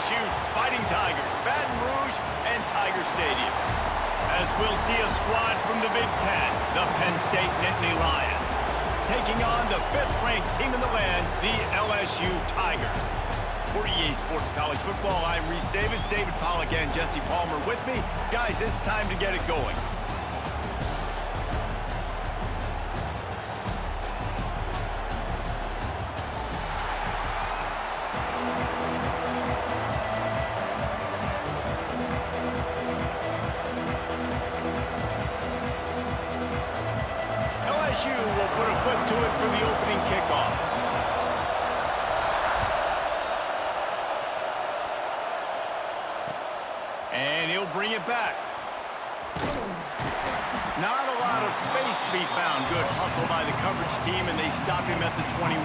LSU Fighting Tigers, Baton Rouge, and Tiger Stadium. As we'll see a squad from the Big Ten, the Penn State Nittany Lions, taking on the 5th-ranked team in the land, the LSU Tigers. For EA Sports College Football, I'm Reese Davis, David Pollack, and Jesse Palmer with me. Guys, it's time to get it going. LSU will put a foot to it for the opening kickoff. And he'll bring it back. Not a lot of space to be found. Good hustle by the coverage team, and they stop him at the 21.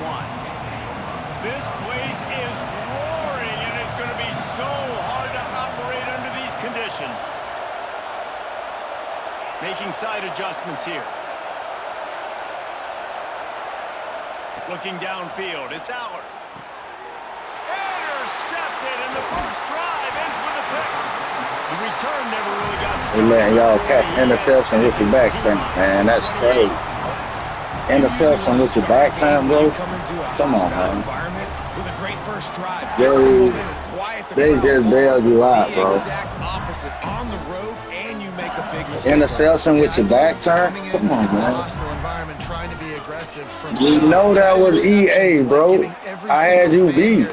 This place is roaring, and it's going to be so hard to operate under these conditions. Making side adjustments here. Looking downfield, it's Aller. Intercepted, and the first drive ends with a pick. The return never really got started. Hey man, y'all catch interception with your back turn, man. That's crazy. Interception with your back turn, bro. Come on, man. With a great first drive. They just bailed you out, bro. Exact opposite on the road, and you make a big mistake. Interception with your back turn? Come on, man. You know that was EA, bro. I had you beat.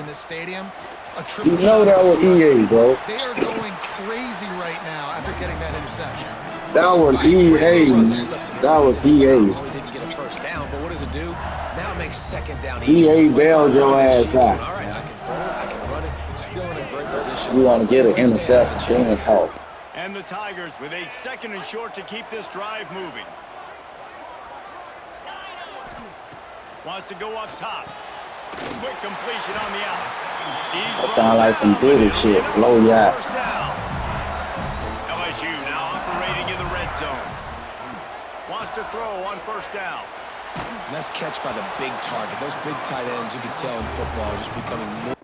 You know that was EA, bro. They are going crazy right now after getting that interception. That was EA, man. That was EA. Didn't get a first down, but what does it do? Now it makes second down easy. EA bailed your ass out. All right, I can throw it, I can run it. Still in a great position. You want to get an interception, then talk. And the Tigers with a 2nd and short to keep this drive moving. Wants to go up top. Quick completion on the out. That sound like some booty shit. Blow you out. LSU now operating in the red zone. Wants to throw on first down. Nice catch by the big target. Those big tight ends, you can tell in football, are just becoming more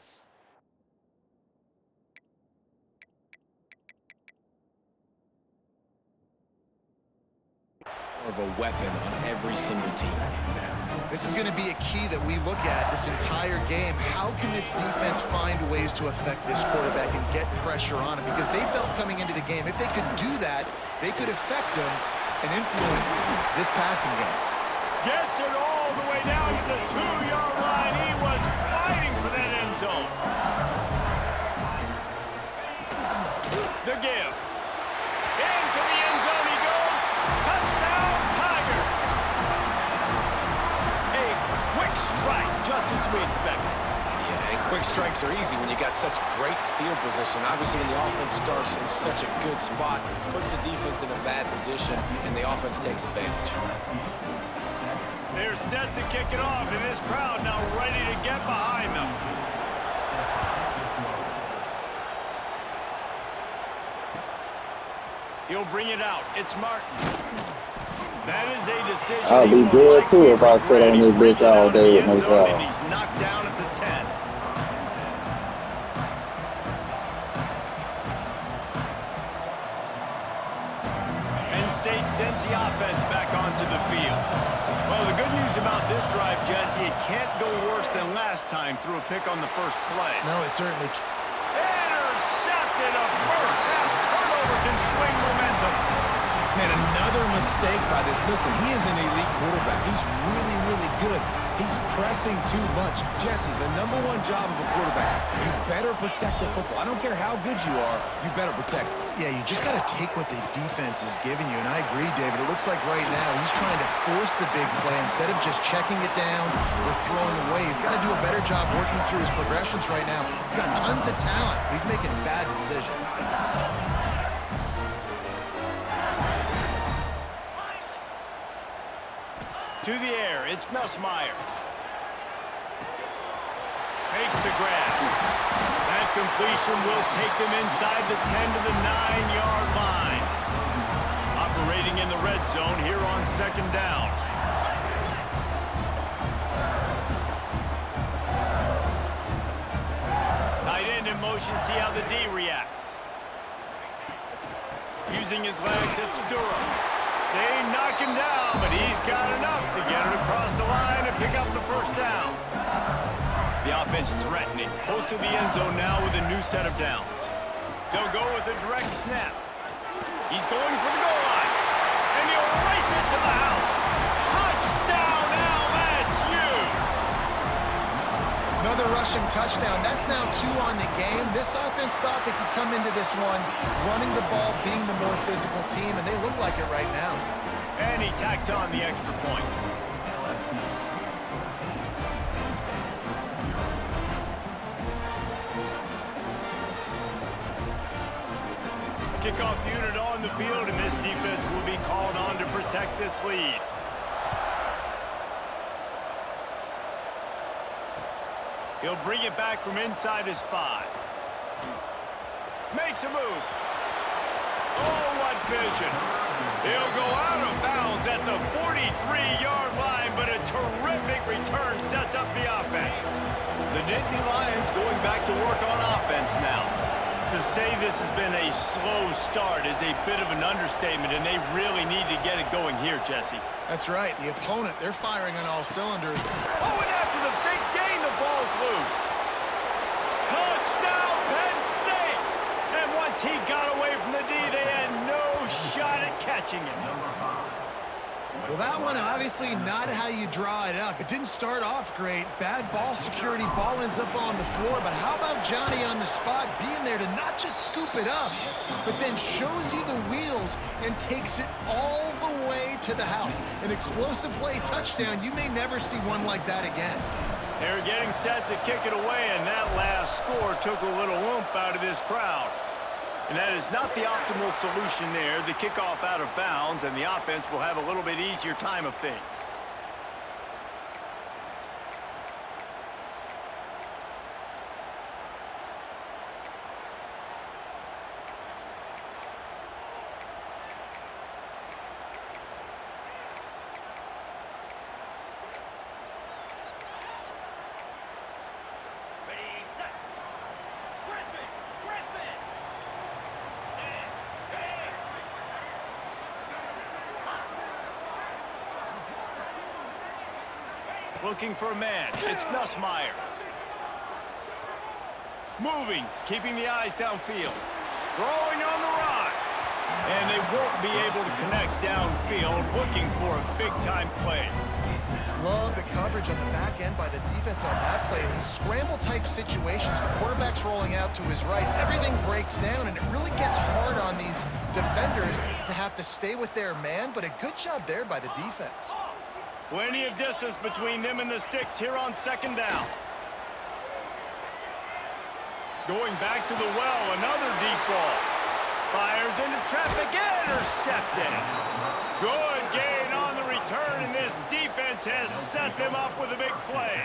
of a weapon on every single team. This is going to be a key that we look at this entire game. How can this defense find ways to affect this quarterback and get pressure on him? Because they felt coming into the game, if they could do that, they could affect him and influence this passing game. Gets it all the way down to the 2-yard line. He was fighting for that end zone. The give. Into the end zone he goes. Touchdown, Tigers. A quick strike, just as we expected. Yeah, and quick strikes are easy when you got such great field position. Obviously, when the offense starts in such a good spot, puts the defense in a bad position, and the offense takes advantage. They're set to kick it off, and this crowd now ready to get behind them. He'll bring it out. It's Martin. That is a decision. I'll be good too if I sit on this bitch all day with no job. And he's knocked down at the 10. Penn State sends the offense back onto the field. Well, the good news about this drive, Jesse, it can't go worse than last time through a pick on the first play. No, it certainly can't. Intercepted. A first half turnover can swing momentum. Man, another mistake by this. Listen, he is an elite quarterback. He's really, really good. He's pressing too much. Jesse, the #1 job of a quarterback, you better protect the football. I don't care how good you are, you better protect it. Yeah, you just got to take what the defense is giving you. And I agree, David. It looks like right now he's trying to force the big play instead of just checking it down or throwing away. He's got to do a better job working through his progressions right now. He's got tons of talent, but he's making bad decisions. To the air, it's Nussmeier. Makes the grab. That completion will take them inside the 10 to the 9-yard line. Operating in the red zone here on 2nd down. Tight end in motion, see using his legs. It's Durham. They knock him down, but he's got enough to get it across the line and pick up the first down. The offense threatening, close to the end zone now with a new set of downs. They'll go with a direct snap. He's going for the goal line, and he'll race it to the house. Touchdown, LSU! Another rushing touchdown. That's now 2 on the game. This offense thought they could come into this one running the ball, being the more physical team, and they look like it right now. And he tacks on the extra point. Kickoff unit on the field, and this defense will be called on to protect this lead. He'll bring it back from inside his 5. Makes a move. Oh, what vision. He'll go out of bounds at the 43-yard line, but a terrific return sets up the offense. The Nittany Lions going back to work on offense now. To say this has been a slow start is a bit of an understatement, and they really need to get it going here, Jesse. That's right. The opponent, they're firing on all cylinders. Oh, and after the big gain, the ball's loose. Touchdown, Penn State! And once he got away from the D, they had no shot at catching him. Well, that one obviously not how you draw it up. It didn't start off great. Bad ball security. Ball ends up on the floor. But how about Johnny on the spot being there to not just scoop it up, but then shows you the wheels and takes it all the way to the house. An explosive play touchdown. You may never see one like that again. They're getting set to kick it away, and that last score took a little oomph out of this crowd. And that is not the optimal solution there. The kickoff out of bounds, and the offense will have a little bit easier time of things. Looking for a man. It's Nussmeier. Moving, keeping the eyes downfield. Throwing on the run. And they won't be able to connect downfield, looking for a big-time play. Love the coverage on the back end by the defense on that play. In these scramble-type situations, the quarterback's rolling out to his right. Everything breaks down, and it really gets hard on these defenders to have to stay with their man, but a good job there by the defense. Plenty of distance between them and the sticks here on second down. Going back to the well, another deep ball. Fires into traffic, intercepted. Good gain on the return, and this defense has set them up with a big play.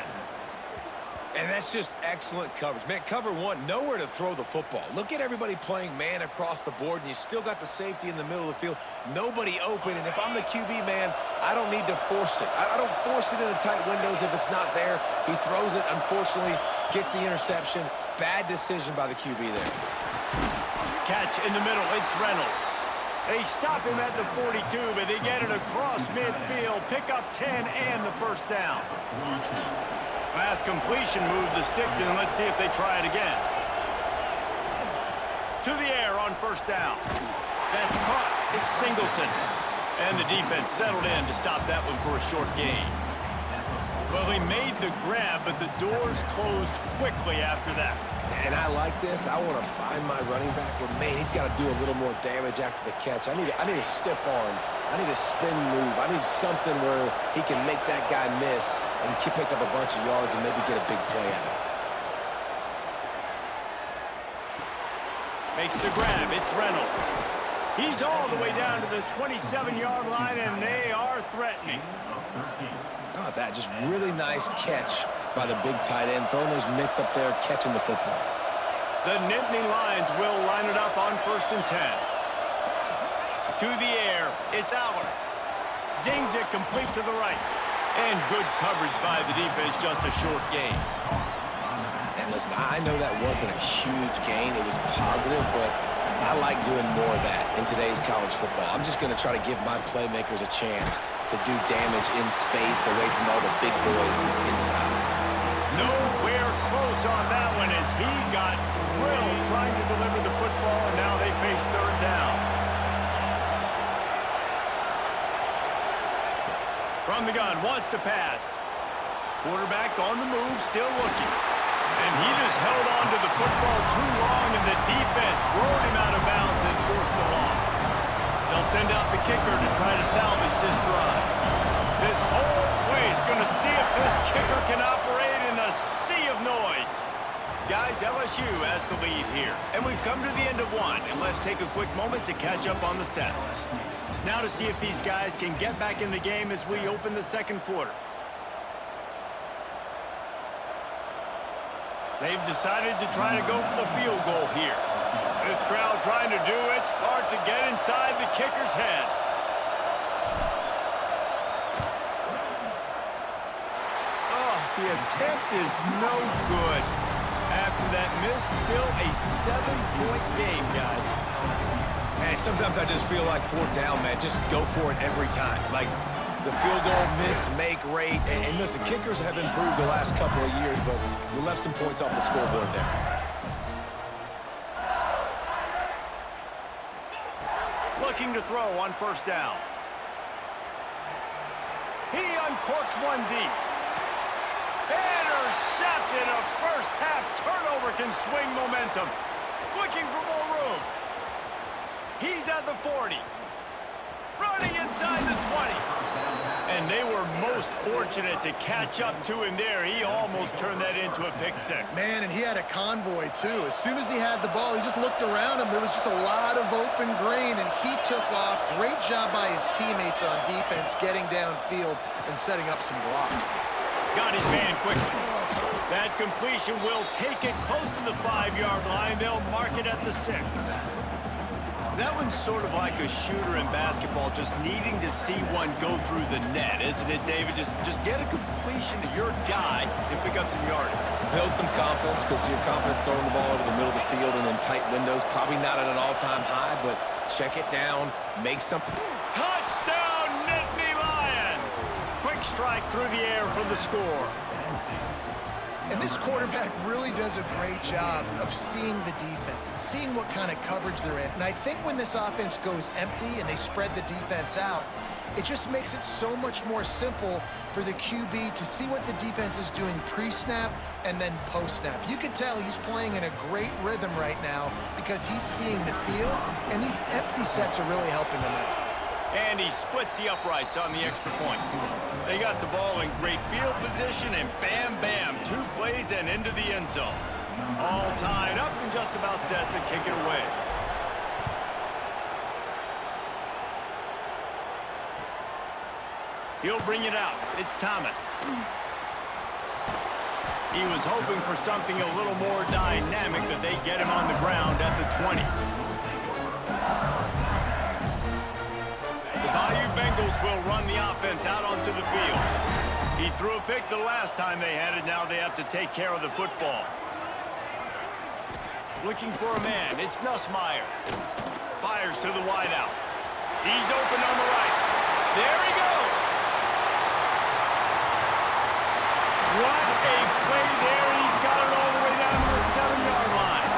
And that's just excellent coverage. Man, cover one, nowhere to throw the football. Look at everybody playing man across the board, and you still got the safety in the middle of the field. Nobody open, and if I'm the QB, man, I don't need to force it. I don't force it in the tight windows if it's not there. He throws it, unfortunately, gets the interception. Bad decision by the QB there. Catch in the middle, it's Reynolds. They stop him at the 42, but they get it across midfield. Pick up 10 and the first down. Last completion moved the sticks in. Let's see if they try it again. To the air on first down. That's caught. It's Singleton. And the defense settled in to stop that one for a short gain. Well, he made the grab, but the doors closed quickly after that. And I like this. I want to find my running back, but man, he's got to do a little more damage after the catch. I need a stiff arm. I need a spin move. I need something where he can make that guy miss and pick up a bunch of yards and maybe get a big play out of it. Makes the grab. It's Reynolds. He's all the way down to the 27-yard line, and they are threatening. How about that? Just really nice catch by the big tight end, throwing those mitts up there, catching the football. The Nittany Lions will line it up on 1st and 10. To the air, it's Aller. Zings it complete to the right. And good coverage by the defense, just a short gain. And listen, I know that wasn't a huge gain. It was positive, but I like doing more of that in today's college football. I'm just going to try to give my playmakers a chance to do damage in space away from all the big boys inside. Nowhere close on that one as he got drilled trying to deliver the football, and now they face third down. From the gun, wants to pass. Quarterback on the move, still looking. And he just held on to the football too long, and the defense rolled him out of bounds and forced the loss. They'll send out the kicker to try to salvage this drive. This whole place is going to see if this kicker can operate in a sea of noise. Guys, LSU has the lead here. And we've come to the end of one, and let's take a quick moment to catch up on the stats. Now to see if these guys can get back in the game as we open the second quarter. They've decided to try to go for the field goal here. This crowd trying to do its part to get inside the kicker's head. Oh, the attempt is no good. After that miss, still a 7-point game, guys. And sometimes I just feel like fourth down, man, just go for it every time. Like, the field goal miss, make rate, and listen, kickers have improved the last couple of years, but we left some points off the scoreboard there. Looking to throw on first down. He uncorks one deep. Intercepted. A first half turnover can swing momentum. Looking for more room. He's at the 40. Running inside the 20. And they were most fortunate to catch up to him there. He almost turned that into a pick six. Man, and he had a convoy, too. As soon as he had the ball, he just looked around him. There was just a lot of open green, and he took off. Great job by his teammates on defense, getting downfield and setting up some blocks. Got his man quickly. That completion will take it close to the 5-yard line. They'll mark it at the 6. That one's sort of like a shooter in basketball, just needing to see one go through the net, isn't it, David? Just get a completion to your guy and pick up some yardage. Build some confidence, because your confidence throwing the ball over the middle of the field and in tight windows, probably not at an all-time high, but check it down, make some... Touchdown, Nittany Lions! Quick strike through the air for the score. And this quarterback really does a great job of seeing the defense and seeing what kind of coverage they're in. And I think when this offense goes empty and they spread the defense out, it just makes it so much more simple for the QB to see what the defense is doing pre-snap and then post-snap. You could tell he's playing in a great rhythm right now because he's seeing the field, and these empty sets are really helping him out. And he splits the uprights on the extra point. They got the ball in great field position, and bam, bam, 2 plays and into the end zone. All tied up and just about set to kick it away. He'll bring it out. It's Thomas. He was hoping for something a little more dynamic, but they get him on the ground at the 20. The Bayou Bengals will run the offense out onto the field. He threw a pick the last time they had it. Now they have to take care of the football. Looking for a man. It's Nussmeier. Fires to the wideout. He's open on the right. There he goes. What a play there. He's got it all the way down to the 7-yard line.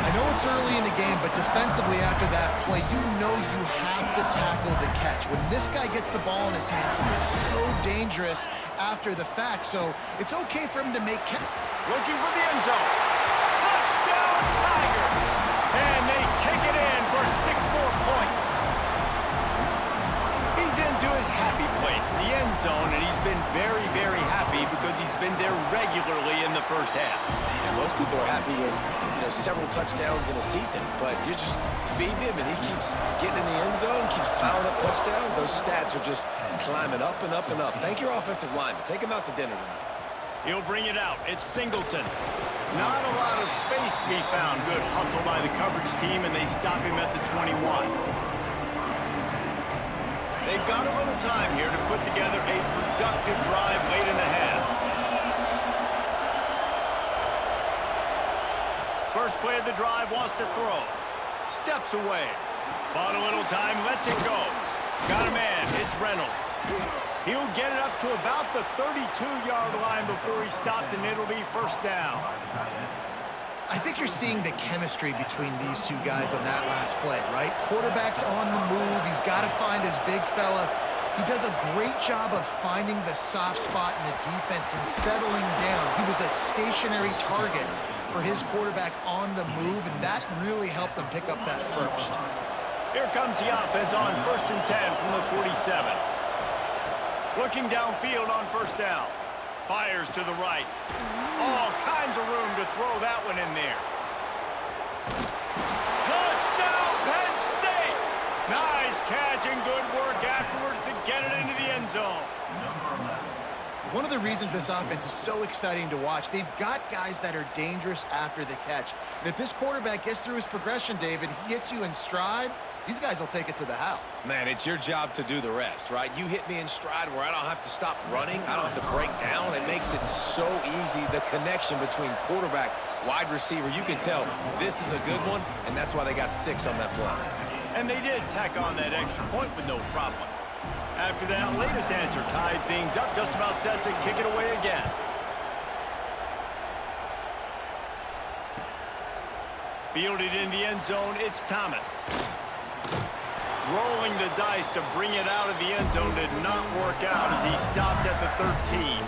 I know it's early in the game, but defensively after that play, you know you have to tackle the catch. When this guy gets the ball in his hands, he is so dangerous after the fact. So it's okay for him to make catch. Looking for the end zone. Touchdown, Tigers! And they take it in for 6 more points. He's into his happy place, the end zone, and he's been very, very happy because he's been there regularly in the first half. And most people are happy with, several touchdowns in a season, but you're just feeding him, and he keeps getting in the end zone, keeps piling up touchdowns. Those stats are just climbing up and up and up. Thank your offensive lineman. Take him out to dinner tonight. He'll bring it out. It's Singleton. Not a lot of space to be found. Good hustle by the coverage team, and they stop him at the 21. They've got a little time here to put together a productive drive late in the half. First play of the drive, wants to throw. Steps away. Bought a little time, lets it go. Got a man, it's Reynolds. He'll get it up to about the 32-yard line before he stopped, and it'll be first down. I think you're seeing the chemistry between these two guys on that last play, right? Quarterback's on the move. He's got to find his big fella. He does a great job of finding the soft spot in the defense and settling down. He was a stationary target for his quarterback on the move, and that really helped them pick up that first. Here comes the offense on 1st and 10 from the 47. Looking downfield on first down. Fires to the right. All kinds of room to throw that one in there. Touchdown, Penn State! Nice catch and good work afterwards to get it into the end zone. One of the reasons this offense is so exciting to watch, they've got guys that are dangerous after the catch. And if this quarterback gets through his progression, David, he hits you in stride, these guys will take it to the house. Man, it's your job to do the rest, right? You hit me in stride where I don't have to stop running. I don't have to break down. It makes it so easy, the connection between quarterback, wide receiver. You can tell this is a good one, and that's why they got 6 on that play. And they did tack on that extra point with no problem. After that latest answer tied things up, just about set to kick it away again. Fielded in the end zone, it's Thomas. Rolling the dice to bring it out of the end zone did not work out as he stopped at the 13.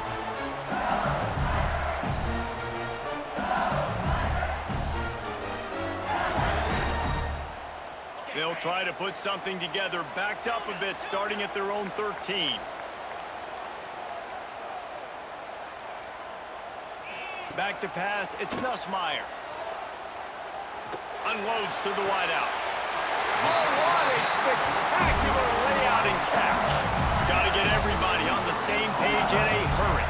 They'll try to put something together, backed up a bit, starting at their own 13. Back to pass, it's Nussmeier. Unloads to the wideout. Oh, what a spectacular layout and catch. Got to get everybody on the same page in a hurry.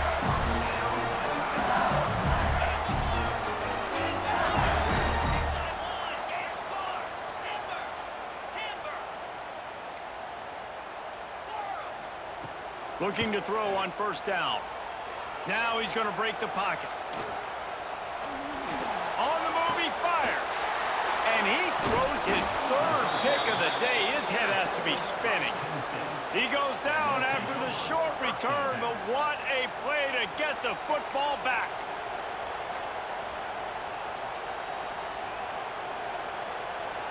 Looking to throw on first down. Now he's going to break the pocket. On the move, he fires. And he throws his 3rd pick of the day. His head has to be spinning. He goes down after the short return, but what a play to get the football back.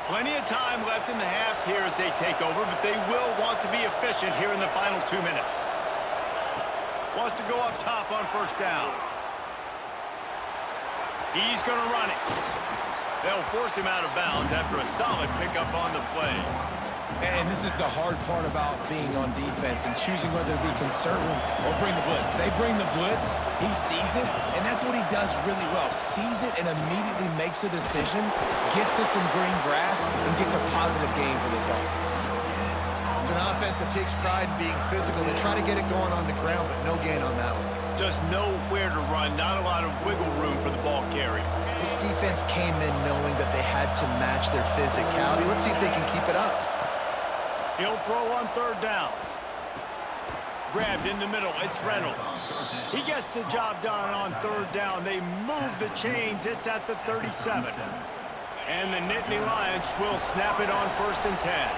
Plenty of time left in the half here as they take over, but they will want to be efficient here in the final 2 minutes. Wants to go up top on first down. He's going to run it. They'll force him out of bounds after a solid pickup on the play. And this is the hard part about being on defense and choosing whether to be conservative or bring the blitz. They bring the blitz, he sees it, and that's what he does really well. Sees it and immediately makes a decision, gets to some green grass, and gets a positive gain for this offense. It's an offense that takes pride in being physical. They try to get it going on the ground, but no gain on that one. Just nowhere to run, not a lot of wiggle room for the ball carrier. This defense came in knowing that they had to match their physicality. Let's see if they can keep it up. He'll throw on third down. Grabbed in the middle, it's Reynolds. He gets the job done on third down. They move the chains, it's at the 37. And the Nittany Lions will snap it on 1st and 10.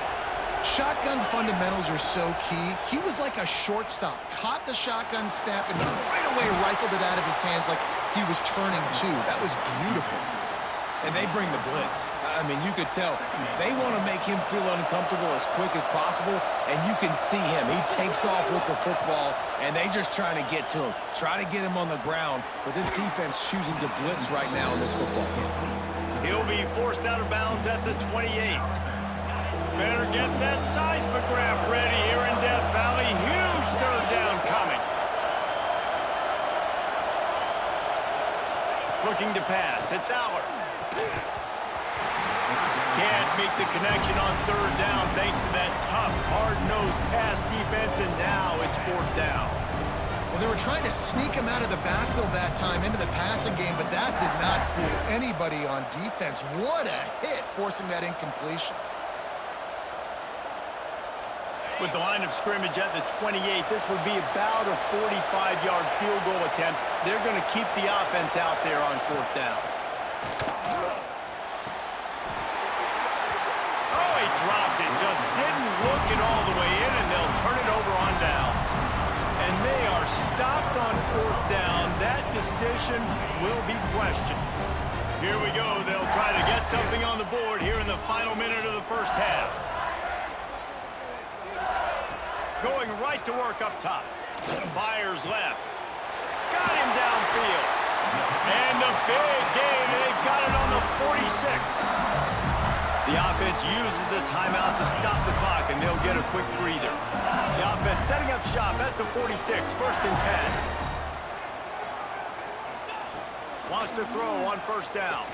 Shotgun fundamentals are so key. He was like a shortstop. Caught the shotgun snap and right away rifled it out of his hands like he was turning two. That was beautiful. And they bring the blitz. I mean, you could tell they want to make him feel uncomfortable as quick as possible, and you can see him. He takes off with the football, and they just trying to get to him, try to get him on the ground, but this defense choosing to blitz right now in this football game. He'll be forced out of bounds at the 28. Better get that seismograph ready here in Death Valley. Huge third down coming. Looking to pass, it's Aller. Can't make the connection on third down thanks to that tough, hard-nosed pass defense, and now it's 4th down. Well, they were trying to sneak him out of the backfield that time into the passing game, but that did not fool anybody on defense. What a hit, forcing that incompletion. With the line of scrimmage at the 28, this would be about a 45-yard field goal attempt. They're going to keep the offense out there on 4th down. they dropped it. Just didn't look it all the way in, and they'll turn it over on downs. And they are stopped on 4th down. That decision will be questioned. Here we go. They'll try to get something on the board here in the final minute of the first half. Going right to work up top. Fires left. Got him downfield. And the big gain, and they've got it on the 46. The offense uses a timeout to stop the clock, and they'll get a quick breather. The offense setting up shop at the 46, 1st and 10. Wants to throw on 1st down.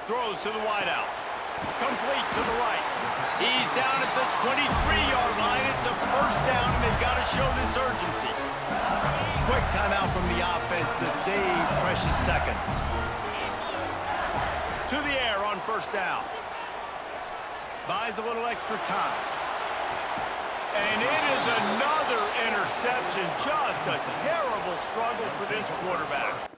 Throws to the wideout. Complete to the right. He's down at the 23-yard line. It's a 1st down, and they've got to show this urgency. Quick timeout from the offense to save precious seconds. To the air on 1st down. Buys a little extra time. And it is another interception. Just a terrible struggle for this quarterback.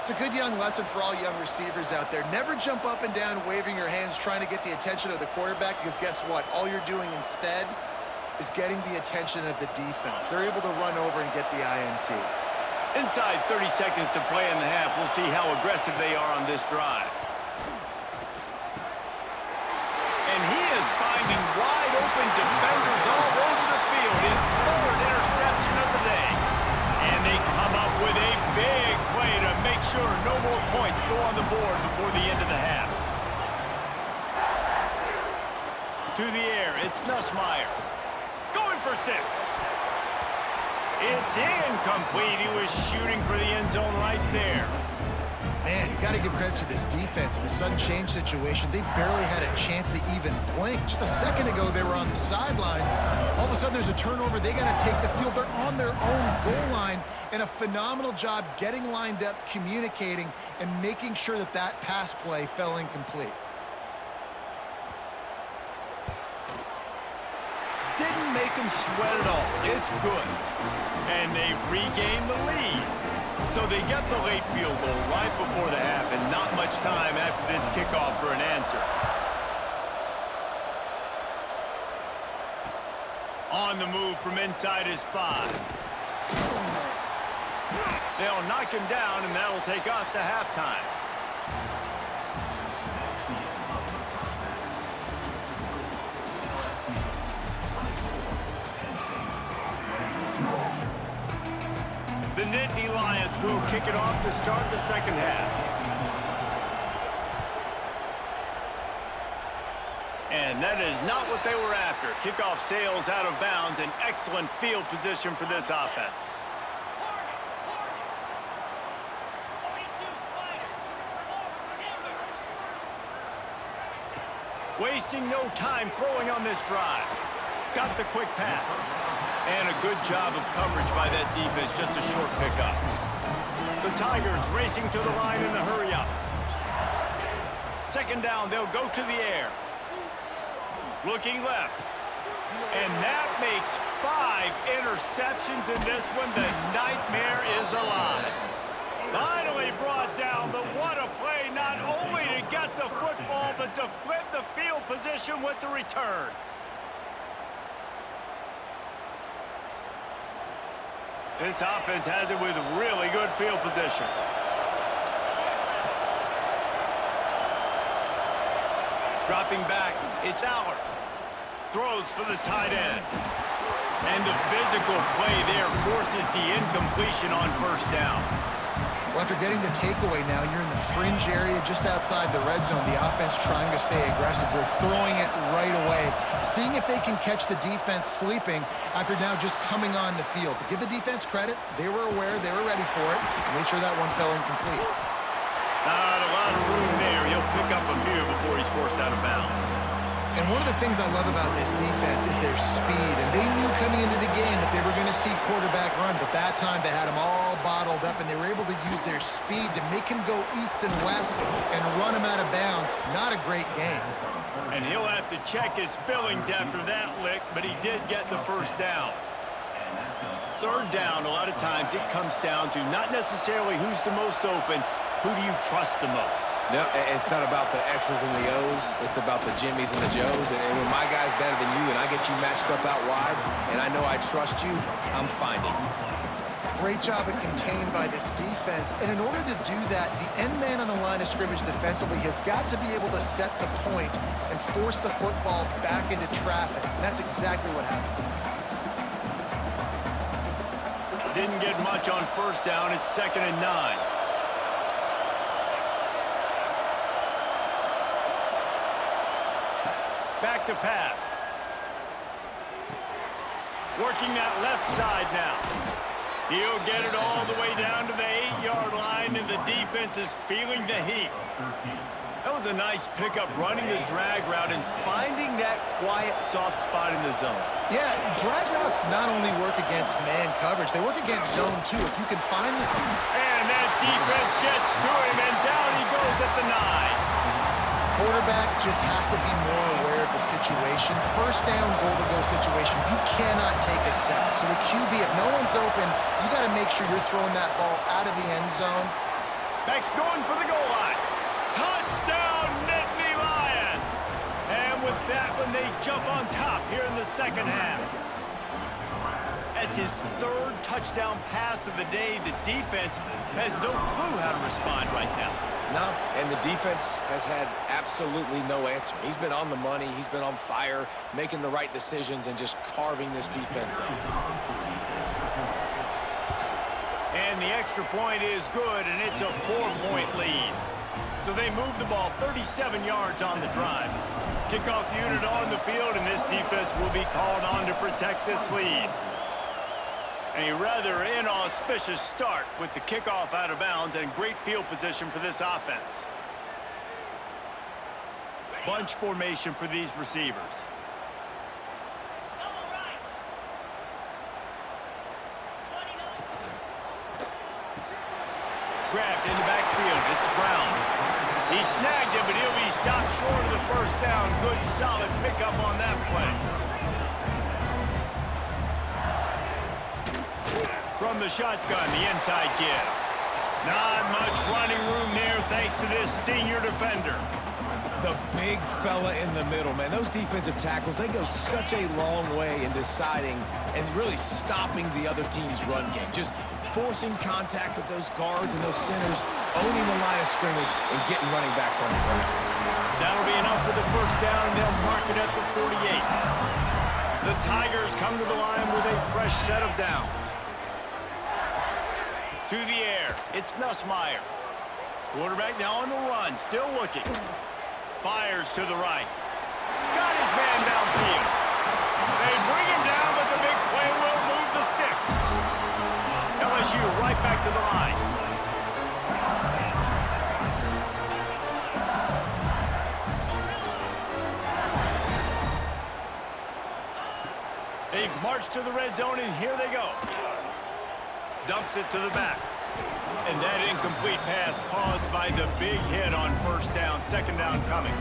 It's a good young lesson for all young receivers out there. Never jump up and down waving your hands trying to get the attention of the quarterback, because guess what? All you're doing instead is getting the attention of the defense. They're able to run over and get the INT. Inside 30 seconds to play in the half. We'll see how aggressive they are on this drive. And he is finding wide open defenders all over the field. His 3rd interception of the day. And they come up with a big play to make sure no more points go on the board before the end of the half. To the air, it's Nussmeier. Going for 6. It's incomplete. He was shooting for the end zone right there. Man, you got to give credit to this defense. In the sudden change situation, they've barely had a chance to even blink. Just a second ago, they were on the sideline. All of a sudden, there's a turnover. They got to take the field. They're on their own goal line, and a phenomenal job getting lined up, communicating, and making sure that that pass play fell incomplete. Didn't make him sweat at all. It's good. And they've regained the lead. So they get the late field goal right before the half, and not much time after this kickoff for an answer. On the move from inside his 5. They'll knock him down, and that'll take us to halftime. The Nittany Lions will kick it off to start the second half. And that is not what they were after. Kickoff sails out of bounds, and excellent field position for this offense. Wasting no time throwing on this drive. Got the quick pass. And a good job of coverage by that defense, just a short pickup. The Tigers racing to the line in a hurry up. 2nd down, they'll go to the air. Looking left. And that makes 5 interceptions in this one. The nightmare is alive. Finally brought down, but what a play, not only to get the football, but to flip the field position with the return. This offense has it with really good field position. Dropping back, it's Aller. Throws for the tight end. And the physical play there forces the incompletion on 1st down. Well, after getting the takeaway now, you're in the fringe area just outside the red zone. The offense trying to stay aggressive. They're throwing it right away, seeing if they can catch the defense sleeping after now just coming on the field. But give the defense credit. They were aware. They were ready for it. Made sure that one fell incomplete. Not a lot of room there. He'll pick up a few before he's forced out of bounds. And one of the things I love about this defense is their speed. And they knew coming into the game that they were going to see quarterback run. But that time they had him all bottled up, and they were able to use their speed to make him go east and west and run him out of bounds. Not a great game. And he'll have to check his fillings after that lick, but he did get the 1st down. Third down, a lot of times it comes down to not necessarily who's the most open, who do you trust the most? No, it's not about the X's and the O's. It's about the Jimmies and the Joes. And when my guy's better than you and I get you matched up out wide and I know I trust you, I'm finding you. Great job of contained by this defense. And in order to do that, the end man on the line of scrimmage defensively has got to be able to set the point and force the football back into traffic. And that's exactly what happened. Didn't get much on first down. It's 2nd and 9. Back to pass. Working that left side now. He'll get it all the way down to the 8-yard line, and the defense is feeling the heat. That was a nice pickup, running the drag route and finding that quiet, soft spot in the zone. Yeah, drag routes not only work against man coverage, they work against zone too. If you can find them. And that defense gets to him, and down he goes at the 9. Quarterback just has to be more aware of the situation. First down, goal-to-go situation. You cannot take a sack. So the QB, if no one's open, you got to make sure you're throwing that ball out of the end zone. Back's going for the goal line. Touchdown, Nittany Lions! And with that one, they jump on top here in the second half. That's his 3rd touchdown pass of the day. The defense has no clue how to respond right now. No, and the defense has had absolutely no answer. He's been on the money. He's been on fire, making the right decisions and just carving this defense up. And the extra point is good, and it's a 4-point lead. So they move the ball 37 yards on the drive. Kickoff unit on the field, and this defense will be called on to protect this lead. A rather inauspicious start with the kickoff out of bounds and great field position for this offense. Bunch formation for these receivers. Grabbed in the backfield. It's Brown. He snagged him, but he'll be stopped short of the first down. Good, solid pickup on that play. From the shotgun, the inside give. Not much running room there thanks to this senior defender. The big fella in the middle, man. Those defensive tackles, they go such a long way in deciding and really stopping the other team's run game. Just forcing contact with those guards and those centers, owning the line of scrimmage, and getting running backs on the ground. That'll be enough for the first down, and they'll mark it at the 48. The Tigers come to the line with a fresh set of downs. To the air, it's Nussmeier. Quarterback now on the run, still looking. Fires to the right. Got his man downfield. They bring him down, but the big play will move the sticks. LSU right back to the line. They've marched to the red zone, and here they go. Dumps it to the back. And that incomplete pass caused by the big hit on first down. Second down coming.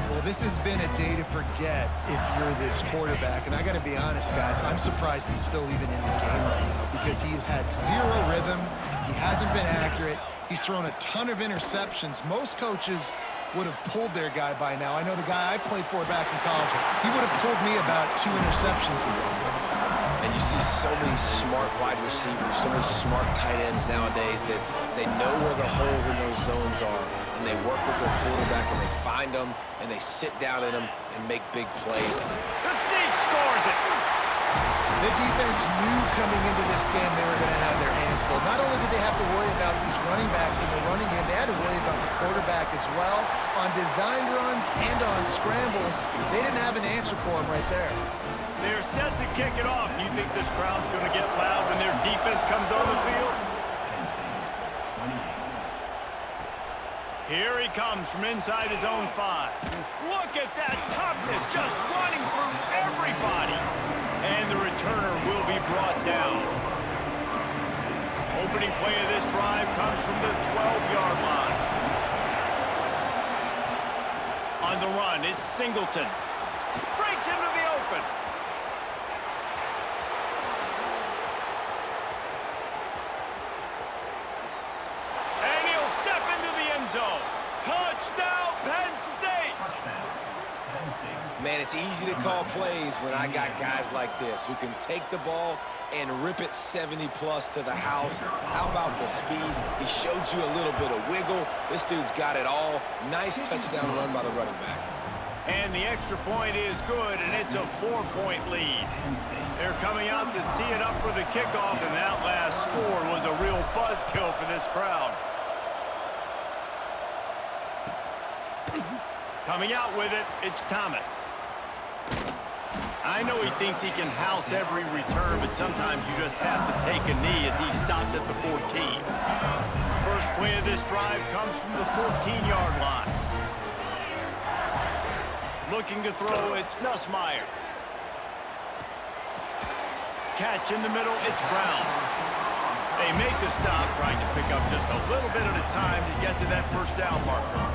Well, this has been a day to forget if you're this quarterback. And I got to be honest, guys, I'm surprised he's still even in the game right now because he has had zero rhythm. He hasn't been accurate. He's thrown a ton of interceptions. Most coaches would have pulled their guy by now. I know the guy I played for back in college, he would have pulled me about 2 interceptions ago. And you see so many smart wide receivers, so many smart tight ends nowadays that they know where the holes in those zones are, and they work with their quarterback, and they find them, and they sit down in them and make big plays. The Sneak scores it! The defense knew coming into this game they were going to have their hands full. Not only did they have to worry about these running backs in the running game, they had to worry about the quarterback as well. On designed runs and on scrambles, they didn't have an answer for him right there. They're set to kick it off. You think this crowd's going to get loud when their defense comes on the field? Here he comes from inside his own 5. Look at that toughness, just running through everybody. And the returner will be brought down. Opening play of this drive comes from the 12-yard line. On the run, it's Singleton. Breaks into the open. Man, it's easy to call plays when I got guys like this who can take the ball and rip it 70-plus to the house. How about the speed? He showed you a little bit of wiggle. This dude's got it all. Nice touchdown run by the running back. And the extra point is good, and it's a 4-point lead. They're coming out to tee it up for the kickoff, and that last score was a real buzzkill for this crowd. Coming out with it, it's Thomas. I know he thinks he can house every return, but sometimes you just have to take a knee as he stopped at the 14. First play of this drive comes from the 14-yard line. Looking to throw, it's Nussmeier. Catch in the middle, it's Brown. They make the stop, trying to pick up just a little bit at a time to get to that first down marker.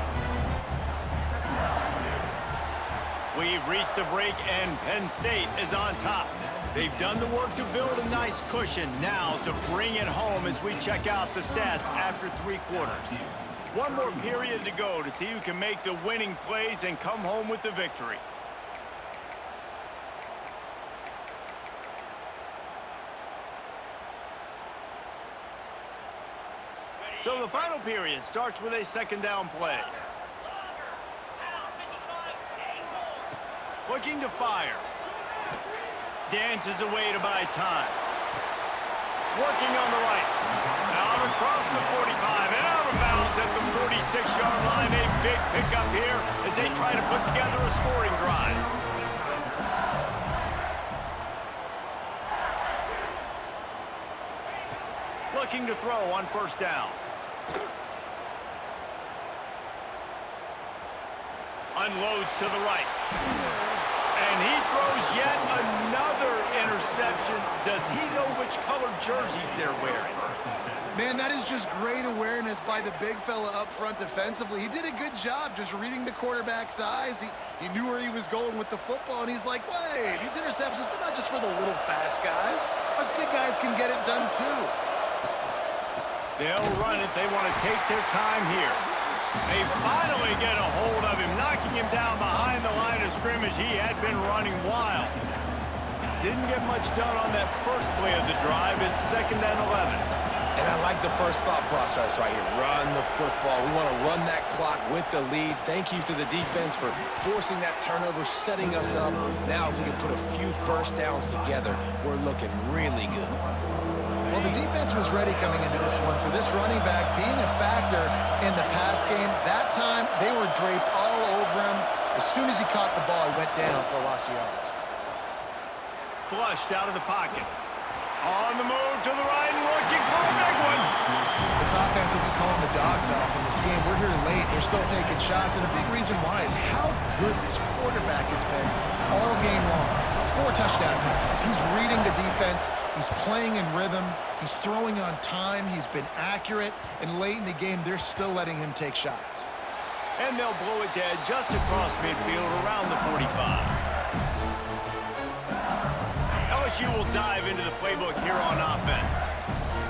We've reached a break, and Penn State is on top. They've done the work to build a nice cushion. Now to bring it home as we check out the stats after 3 quarters. One more period to go to see who can make the winning plays and come home with the victory. So the final period starts with a second down play. Looking to fire. Dances away to buy time. Working on the right. Out across the 45 and out of bounds at the 46-yard line. A big pickup here as they try to put together a scoring drive. Looking to throw on first down. Unloads to the right. And he throws yet another interception. Does he know which colored jerseys they're wearing? Man, that is just great awareness by the big fella up front defensively. He did a good job just reading the quarterback's eyes. He knew where he was going with the football, and he's like, wait, these interceptions, they're not just for the little fast guys. Us big guys can get it done too. They'll run it. They want to take their time here. They finally get a hold of him, knocking him down behind the line of scrimmage. He had been running wild. Didn't get much done on that first play of the drive. It's 2nd and 11. And I like the first thought process right here. Run the football. We want to run that clock with the lead. Thank you to the defense for forcing that turnover, setting us up. Now if we can put a few first downs together, we're looking really good. Well, the defense was ready coming into this one. For this running back being a factor in the pass game, that time they were draped all over him. As soon as he caught the ball, he went down for a loss of yards. Flushed out of the pocket. On the move to the right, looking for a big one. This offense isn't calling the dogs off in this game. We're here late. They're still taking shots, and a big reason why is how good this quarterback has been all game long. 4 touchdown passes. He's reading the defense. He's playing in rhythm. He's throwing on time. He's been accurate. And late in the game, they're still letting him take shots. And they'll blow it dead just across midfield around the 45. LSU will dive into the playbook here on offense.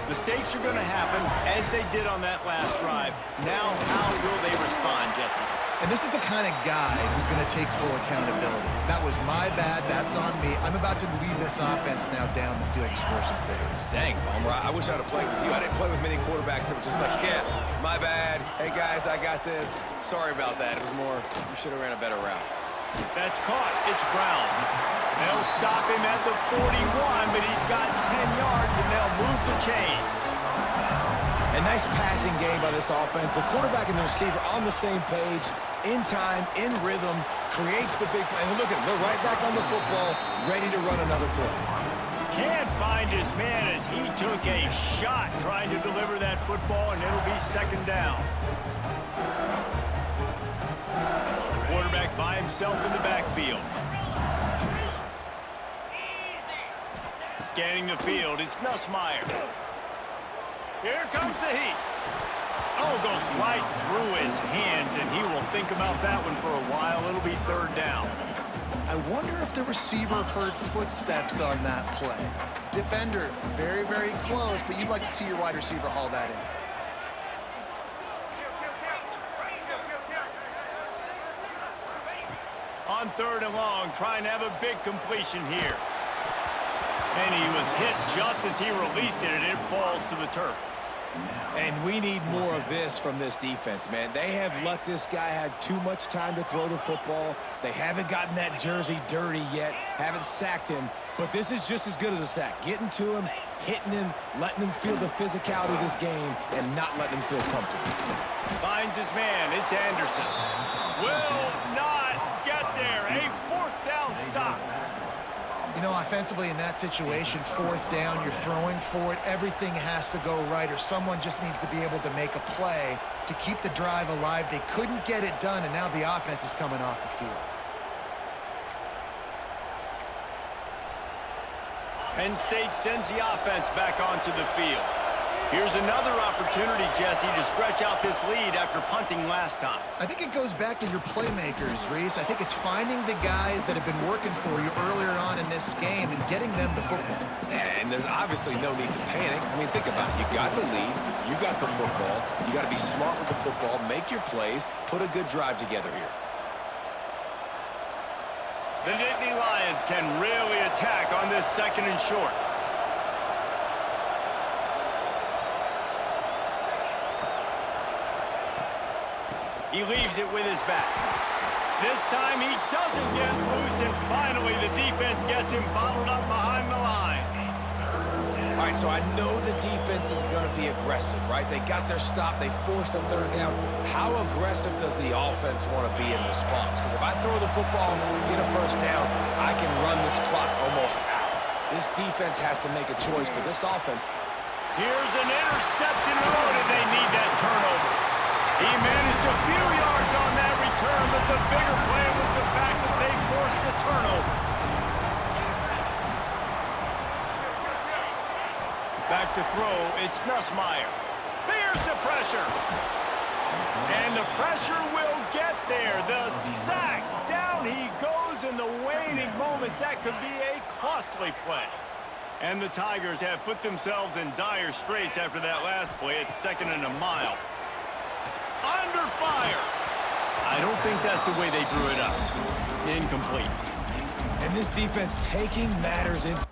Mistakes are going to happen, as they did on that last drive. Now, how will they respond, Jesse? And this is the kind of guy who's going to take full accountability. That was my bad. That's on me. I'm about to lead this offense now down the field and score some points. Dang, Palmer, I wish I'd have played with you. I didn't play with many quarterbacks that were just like, yeah, my bad. Hey, guys, I got this. Sorry about that. It was more, you should have ran a better route. That's caught. It's Brown. They'll stop him at the 41, but he's got 10 yards, and they'll move the chains. A nice passing game by this offense. The quarterback and the receiver on the same page, in time, in rhythm, creates the big play. And look at him. They're right back on the football, ready to run another play. Can't find his man as he took a shot trying to deliver that football, and it'll be 2nd down. Quarterback by himself in the backfield. Scanning the field, it's Nussmeier. Here comes the heat. Oh, goes right through his hands, and he will think about that one for a while. It'll be 3rd down. I wonder if the receiver heard footsteps on that play. Defender, very, very close, but you'd like to see your wide receiver haul that in. On 3rd and long, trying to have a big completion here. And he was hit just as he released it, and it falls to the turf. And we need more of this from this defense, man. They have let this guy have too much time to throw the football. They haven't gotten that jersey dirty yet, haven't sacked him. But this is just as good as a sack. Getting to him, hitting him, letting him feel the physicality of this game, and not letting him feel comfortable. Finds his man. It's Anderson. Will not get there. A 4th down stop. You know, offensively in that situation, 4th down, you're throwing for it. Everything has to go right, or someone just needs to be able to make a play to keep the drive alive. They couldn't get it done, and now the offense is coming off the field. Penn State sends the offense back onto the field. Here's another opportunity, Jesse, to stretch out this lead after punting last time. I think it goes back to your playmakers, Reese. I think it's finding the guys that have been working for you earlier on in this game and getting them the football. And there's obviously no need to panic. I mean, think about it. You got the lead. You got the football. You got to be smart with the football. Make your plays. Put a good drive together here. The Nittany Lions can really attack on this 2nd and short. He leaves it with his back. This time he doesn't get loose, and finally the defense gets him bottled up behind the line. All right, so I know the defense is going to be aggressive, right? They got their stop. They forced a 3rd down. How aggressive does the offense want to be in response? Because if I throw the football, get a 1st down, I can run this clock almost out. This defense has to make a choice, but this offense... Here's an interception. Oh, did they need that turnover? He managed a few yards on that return, but the bigger play was the fact that they forced the turnover. Back to throw, it's Nussmeier. There's the pressure. And the pressure will get there. The sack. Down he goes in the waning moments. That could be a costly play. And the Tigers have put themselves in dire straits after that last play. It's 2nd and a mile. Under fire. I don't think that's the way they drew it up. Incomplete. And this defense taking matters into...